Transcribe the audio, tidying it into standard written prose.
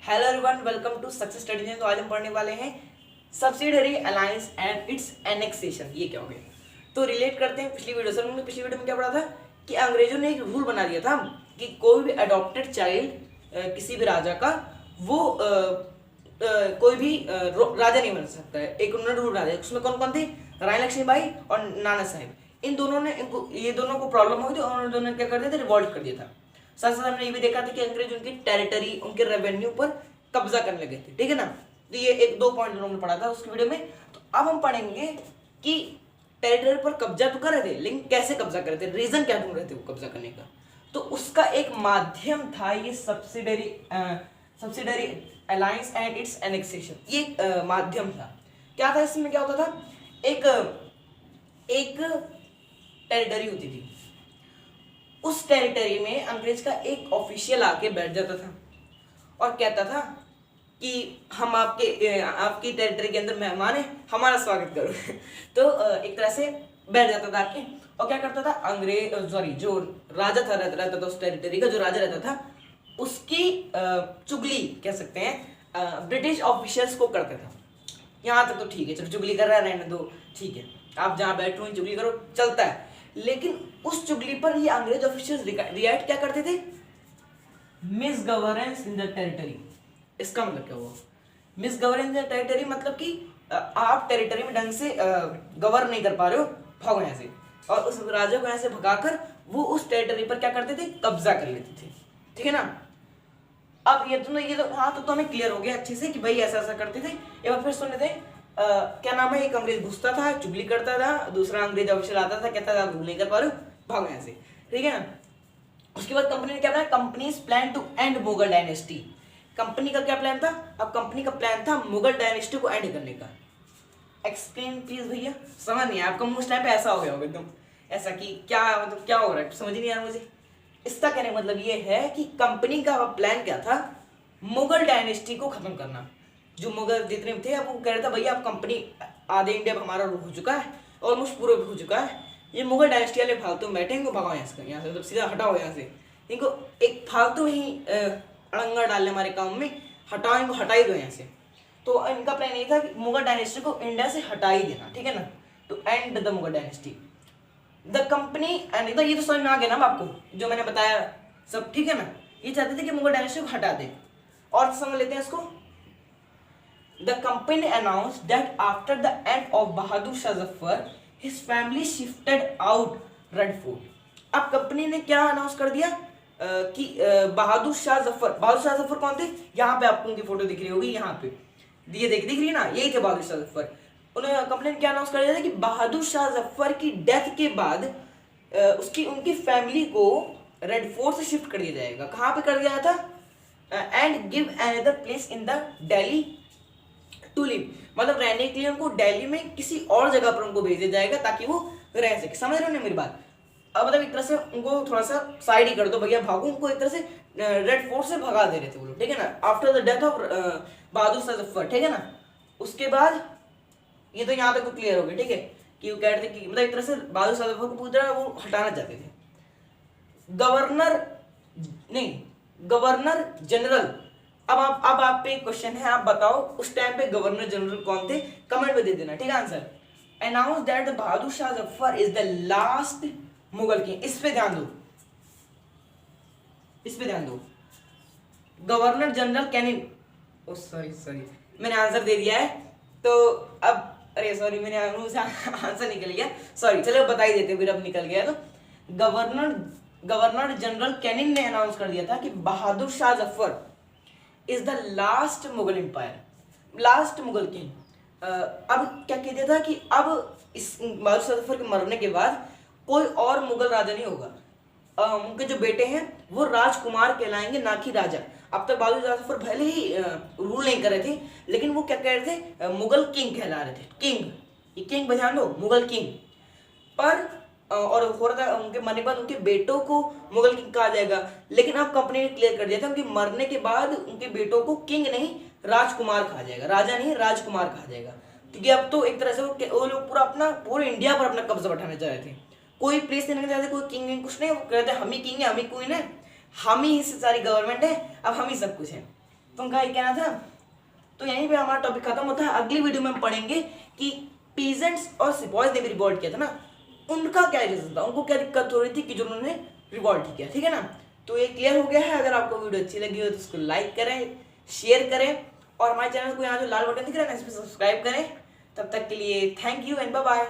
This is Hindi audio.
Hello everyone, welcome to success studies. तो आज हम पढ़ने वाले हैं subsidiary alliance and its annexation. ये क्या हो गया? तो रिलेट करते हैं पिछली वीडियो से। हमने पिछली वीडियो में क्या पढ़ा था कि अंग्रेजों ने एक रूल बना दिया था कि कोई भी अडॉप्टेड चाइल्ड किसी भी राजा का वो कोई भी राजा नहीं बन सकता है। एक उन्होंने रूल बना दिया। उसमें कौन कौन थे? रानी लक्ष्मीबाई और नाना साहेब। इन दोनों ने ये दोनों को प्रॉब्लम हुई थी और उन्होंने दोनों ने क्या कर दिया था? रिवॉल्ट कर दिया था। साथ साथ हमने ये भी देखा था कि अंग्रेज उनकी टेरिटरी, उनके रेवेन्यू पर कब्जा करने लगे थे। ठीक है ना? तो ये एक दो पॉइंट हमने पढ़ा था उसकी वीडियो में। तो अब हम पढ़ेंगे कि टेरिटरी पर कब्जा तो कर रहे थे, लेकिन कैसे कब्जा कर रहे थे, रीजन क्या ढूंढ रहे थे वो कब्जा करने का। तो उसका एक माध्यम था ये subsidiary alliance and its annexation. ये माध्यम था। क्या था इसमें? क्या होता था? एक एक टेरिटरी होती थी। उस टेरिटरी में अंग्रेज का एक ऑफिशियल आके बैठ जाता था और कहता था कि हम आपकी टेरिटरी के अंदर मेहमान हैं, हमारा स्वागत करो। तो एक तरह से बैठ जाता था आके और क्या करता था? जो राजा था रहता था उस टेरिटरी का, जो राजा रहता था उसकी चुगली कह सकते हैं ब्रिटिश ऑफिशियल्स को करता था। यहाँ तक तो ठीक है, चलो चुगली कर रहा है रहने दो, ठीक है, आप जहाँ बैठे हुए चुगली करो, चलता है। लेकिन उस चुगली पर ये अंग्रेज ऑफिशियल्स रिएक्ट क्या करते थे? Miss governance in the territory. इसका मतलब क्या हुआ? Miss governance in the territory मतलब कि आप टेरिटरी में ढंग से गवर्न नहीं कर पा रहे हो, भागो यहाँ से। और उस राजा को यहाँ से भगाकर वो उस टेरिटरी पर क्या करते थे? कब्जा कर लेते थे। ठीक है ना? अब ये तो हाँ, तो हमें क्लियर हो गया अच्छे से कि भाई ऐसा ऐसा करते थे। एक बार फिर सुन लेते हैं। क्या नाम है? एक अंग्रेज घुसता था, चुगली करता था, दूसरा अंग्रेज ऑफिसर आता था, कहता था आप नहीं कर पा रहे हो, भागो यहाँ से। ठीक है ना? उसके बाद कंपनी ने क्या बनाया? Company's plan to end Mughal dynasty. Company का क्या प्लान था? अब कंपनी का प्लान था मुगल डायनेस्टी को एंड करने का। एक्सप्लेन प्लीज भैया। समझ नहीं आया आपका मुंह उस टाइम पे ऐसा हो गया होगा एकदम, ऐसा कि क्या मतलब क्या हो रहा है, समझ ही नहीं आ रहा मुझे। इसका कहने का मतलब ये है कि कंपनी का प्लान क्या था? मुगल डायनेस्टी को खत्म करना। जो मुगल जितने थे, अब वो कह रहे थे भैया आप कंपनी आधे इंडिया में हमारा हो चुका है, ऑलमोस्ट पूरा हो चुका है, ये मुगल डायनेस्टी वाले फालतू में बैठे, इनको भगाओ यहाँ से मतलब सीधा हटाओ यहाँ से। इनको एक फालतू ही अड़ंगा डालने हमारे काम में, हटाओ इनको, हटा ही दो यहाँ से। तो इनका प्लान ये था कि मुगल डायनेस्टी को इंडिया से हटा ही देना। ठीक है ना? To end the Mughal dynasty. The company and ये तो समझ में आ गया ना आपको जो मैंने बताया सब? ठीक है ना? ये चाहते थे कि मुगल डायनेस्टी को हटा दे। और समझ लेते हैं इसको। The company announced that after the end of Bahadur Shah Zafar his family shifted out red fort. अब कंपनी ने क्या अनाउंस कर दिया कि बहादुर शाह जफर कौन थे? यहाँ पे आपको उनकी फोटो दिख रही होगी, यहाँ पे ये दिख रही है ना, यही थे बहादुर शाह जफर। उन्होंने कंपनी ने क्या अनाउंस कर दिया था कि बहादुर शाह जफर की डेथ के बाद उनकी फैमिली को रेड फोर्ट से शिफ्ट कर दिया जाएगा। कहाँ पे कर दिया था? And give another place in the Delhi to live. मतलब रहने के लिए उनको दिल्ली में किसी और जगह पर उनको भेज दिया जाएगा ताकि वो रह सके। समझ रहे हो ना मेरी बात? अब मतलब एक तरह से उनको थोड़ा सा साइड ही कर दो भैया, भागो। उनको एक तरह से रेड फोर्ट से भगा दे रहे थे वो लोग। ठीक है ना? आफ्टर द डेथ ऑफ बहादुर शाह जफर। ठीक है ना? उसके बाद ये तो यहाँ तक तो क्लियर हो गया। ठीक है? कि वो कह रहे थे कि मतलब एक तरह से बहादुर शाह जफर को पूरी तरह वो हटाना चाहते थे। Governor general. अब आप पे क्वेश्चन है, आप बताओ उस टाइम पे गवर्नर जनरल कौन थे? कमेंट में दे देना। ठीक है? Answer announce that Bahadur Shah Zafar is the last Mughal king. इस पे ध्यान दो, इस पे ध्यान दो। गवर्नर जनरल कैनिंग, ओ सॉरी मैंने आंसर दे दिया है। तो अब अरे सॉरी, मैंने आंसर निकल गया, सॉरी। चलो बता ही देते, फिर अब निकल गया। तो गवर्नर जनरल कैनिंग ने अनाउंस कर दिया था कि Bahadur Shah Zafar is the last Mughal empire, last Mughal king. अब क्या कह दिया था कि अब इस बहादुर शाह जफर के मरने के बाद कोई और मुगल राजा नहीं होगा। उनके जो बेटे हैं वो राजकुमार कहलाएंगे, ना कि राजा। अब तक बहादुर शाह जफर भले ही रूल नहीं कर रहे थे, लेकिन वो क्या कह रहे थे? मुगल किंग कहला रहे थे। किंग, ये किंग बजान दो, मुगल किंग। पर और हो रहा था उनके मरने के बाद उनके बेटों को मुगल किंग कहा जाएगा। लेकिन अब कंपनी ने क्लियर कर दिया था उनके मरने के बाद उनके बेटों को किंग नहीं, राजकुमार कहा जाएगा। राजा नहीं, राजकुमार कहा जाएगा। क्योंकि अब तो एक तरह से वो लोग पूरे इंडिया पर अपना कब्जा बैठाना चाह रहे थे। कोई प्लेस नहीं चाहते, कोई किंग कुछ नहीं, वो कहते हम ही किंग है, हम ही क्वीन है, हम ही इससे सारी गवर्नमेंट है, अब हम ही सब कुछ है। तो उनका ये कहना था। तो यहीं पे हमारा टॉपिक खत्म होता है। अगली वीडियो में हम पढ़ेंगे कि पीजेंट्स और सिपॉयज ने भी रिवॉल्ट किया था ना, उनका क्या रीजन था, उनको क्या दिक्कत हो रही थी कि जो उन्होंने रिवॉल्ट किया। ठीक है ना, तो ये क्लियर हो गया है। अगर आपको वीडियो अच्छी लगी हो तो उसको लाइक करें, शेयर करें, और हमारे चैनल को यहाँ जो लाल बटन दिख रहा है ना, इस पर सब्सक्राइब करें। तब तक के लिए thank you and bye bye.